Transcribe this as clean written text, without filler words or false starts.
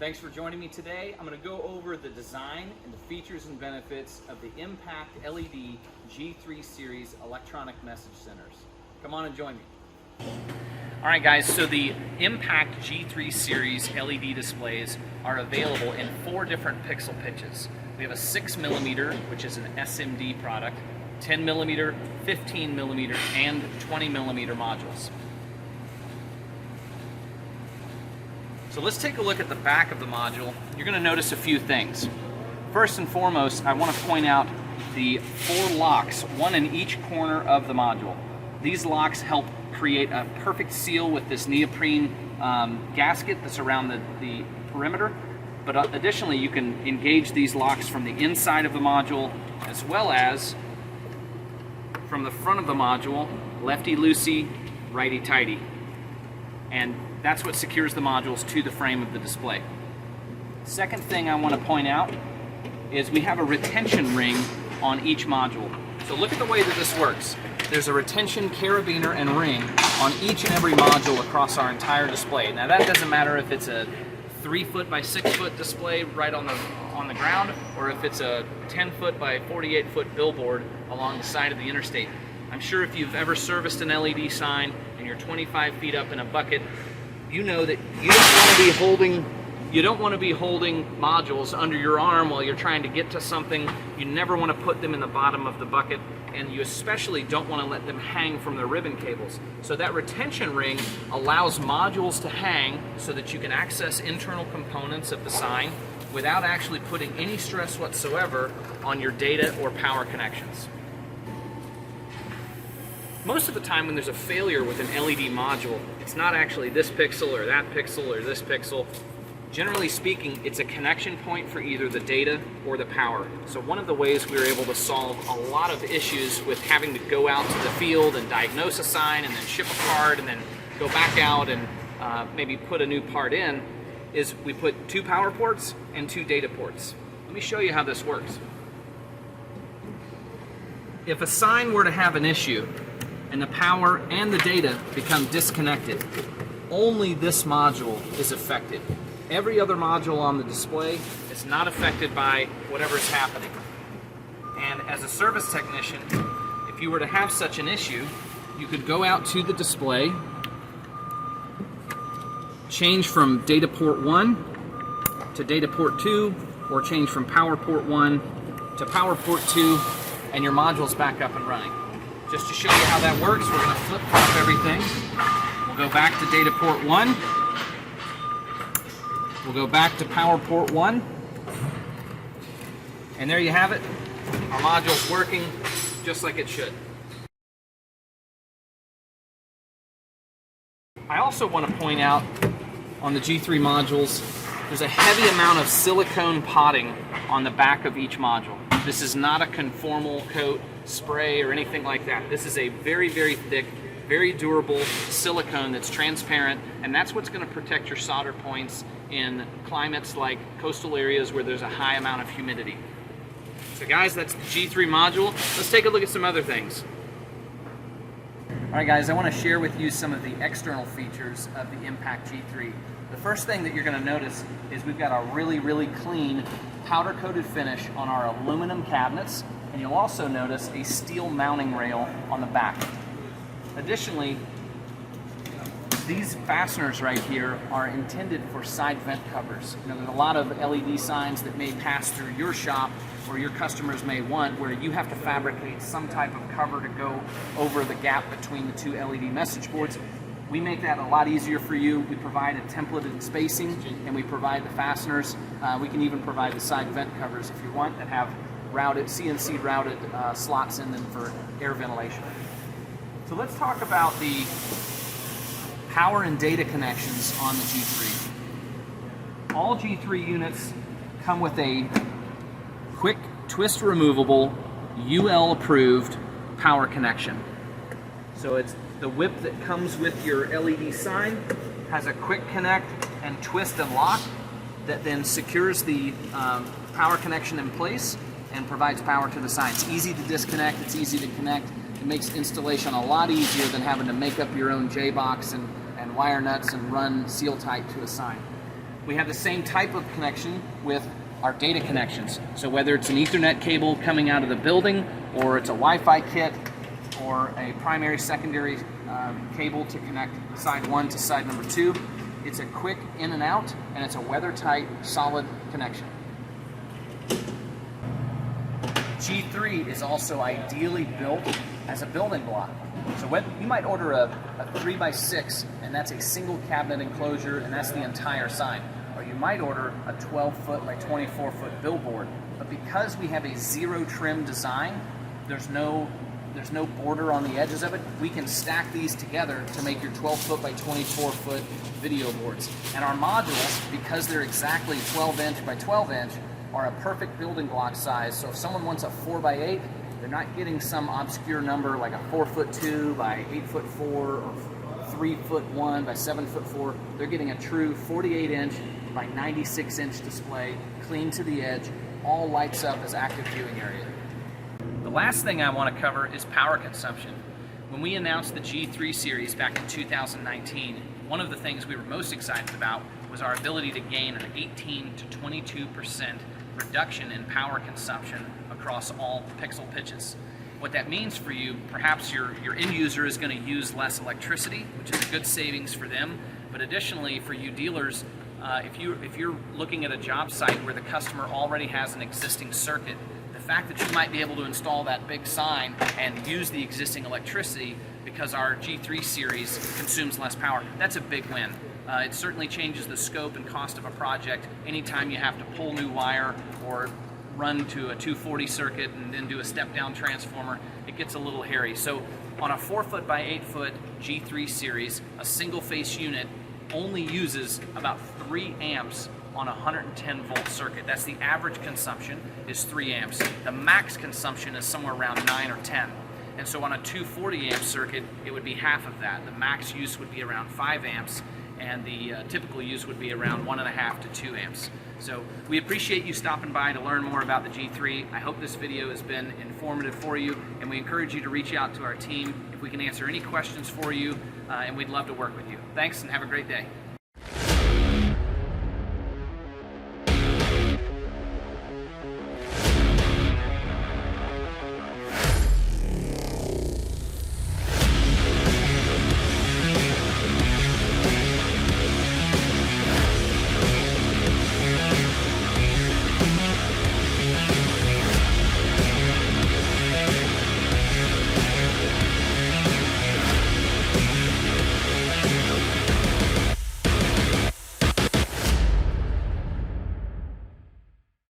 Thanks for joining me today. I'm going to go over the design and the features and benefits of the Impact LED G3 series electronic message centers. Come on and join me. All right guys, so the Impact G3 series LED displays are available in 4 different pixel pitches. We have a 6mm, which is an SMD product, 10mm, 15mm, and 20mm modules. So let's take a look at the back of the module. You're going to notice a few things. First and foremost, I want to point out the 4 locks, one in each corner of the module. These locks help create a perfect seal with this neoprene gasket that's around the perimeter. But additionally, you can engage these locks from the inside of the module as well as from the front of the module, lefty-loosey, righty-tighty. And that's what secures the modules to the frame of the display. Second thing I want to point out is we have a retention ring on each module. So look at the way that this works. There's a retention carabiner and ring on each and every module across our entire display. Now that doesn't matter if it's a 3-foot by 6-foot display right on the ground, or if it's a 10-foot by 48-foot billboard along the side of the interstate. I'm sure if you've ever serviced an LED sign and you're 25 feet up in a bucket, you know that you don't want to be holding modules under your arm while you're trying to get to something. You never want to put them in the bottom of the bucket, and you especially don't want to let them hang from the ribbon cables. So that retention ring allows modules to hang so that you can access internal components of the sign without actually putting any stress whatsoever on your data or power connections. Most of the time when there's a failure with an LED module, it's not actually this pixel or that pixel or this pixel. Generally speaking, it's a connection point for either the data or the power. So one of the ways we were able to solve a lot of issues with having to go out to the field and diagnose a sign and then ship a part and then go back out and maybe put a new part in is we put 2 power ports and 2 data ports. Let me show you how this works. If a sign were to have an issue and the power and the data become disconnected, only this module is affected. Every other module on the display is not affected by whatever's happening. And as a service technician, if you were to have such an issue, you could go out to the display, change from data port 1 to data port 2, or change from power port 1 to power port 2, and your module's back up and running. Just to show you how that works, we're going to flip-flop everything. We'll go back to data port 1. We'll go back to power port 1. And there you have it. Our module's working just like it should. I also want to point out on the G3 modules, there's a heavy amount of silicone potting on the back of each module. This is not a conformal coat, spray, or anything like that. This is a very, very thick, very durable silicone that's transparent, and that's what's going to protect your solder points in climates like coastal areas where there's a high amount of humidity. So guys, that's the G3 module. Let's take a look at some other things. Alright guys, I want to share with you some of the external features of the Impact G3. The first thing that you're going to notice is we've got a really, really clean powder-coated finish on our aluminum cabinets, and you'll also notice a steel mounting rail on the back. Additionally, these fasteners right here are intended for side vent covers. You know, there's a lot of LED signs that may pass through your shop or your customers may want where you have to fabricate some type of cover to go over the gap between the 2 LED message boards. We make that a lot easier for you. We provide a templated spacing and we provide the fasteners. We can even provide the side vent covers if you want that have routed, CNC routed slots in them for air ventilation. So let's talk about the power and data connections on the G3. All G3 units come with a quick twist removable UL approved power connection. So it's the whip that comes with your LED sign has a quick connect and twist and lock that then secures the power connection in place and provides power to the sign. It's easy to disconnect, it's easy to connect. It makes installation a lot easier than having to make up your own J-box and wire nuts and run seal tight to a sign. We have the same type of connection with our data connections. So whether it's an Ethernet cable coming out of the building, or it's a Wi-Fi kit, or a primary, secondary cable to connect side 1 to side number 2, it's a quick in and out, and it's a weather-tight, solid connection. G3 is also ideally built as a building block. So you might order a 3x6, and that's a single cabinet enclosure, and that's the entire sign. Or you might order a 12-foot by 24-foot billboard. But because we have a zero trim design, there's no border on the edges of it, we can stack these together to make your 12-foot by 24-foot video boards. And our modules, because they're exactly 12-inch by 12-inch, are a perfect building block size. So if someone wants a 4x8, they're not getting some obscure number like a 4'2" by 8'4" or 3'1" by 7'4". They're getting a true 48-inch by 96-inch display, clean to the edge, all lights up as active viewing area. The last thing I want to cover is power consumption. When we announced the G3 series back in 2019, one of the things we were most excited about was our ability to gain an 18 to 22% reduction in power consumption across all pixel pitches. What that means for you, perhaps your end user is going to use less electricity, which is a good savings for them, but additionally for you dealers, if you're looking at a job site where the customer already has an existing circuit, the fact that you might be able to install that big sign and use the existing electricity because our G3 series consumes less power, that's a big win. It certainly changes the scope and cost of a project. Anytime you have to pull new wire or run to a 240 circuit and then do a step-down transformer, it gets a little hairy. So on a 4' by 8' G3 series, a single-face unit only uses about 3 amps on a 110 volt circuit. That's the average consumption is 3 amps. The max consumption is somewhere around 9 or 10. And so on a 240 amp circuit, it would be half of that. The max use would be around 5 amps, and the typical use would be around 1.5 to 2 amps. So we appreciate you stopping by to learn more about the G3. I hope this video has been informative for you, and we encourage you to reach out to our team if we can answer any questions for you, and we'd love to work with you. Thanks, and have a great day.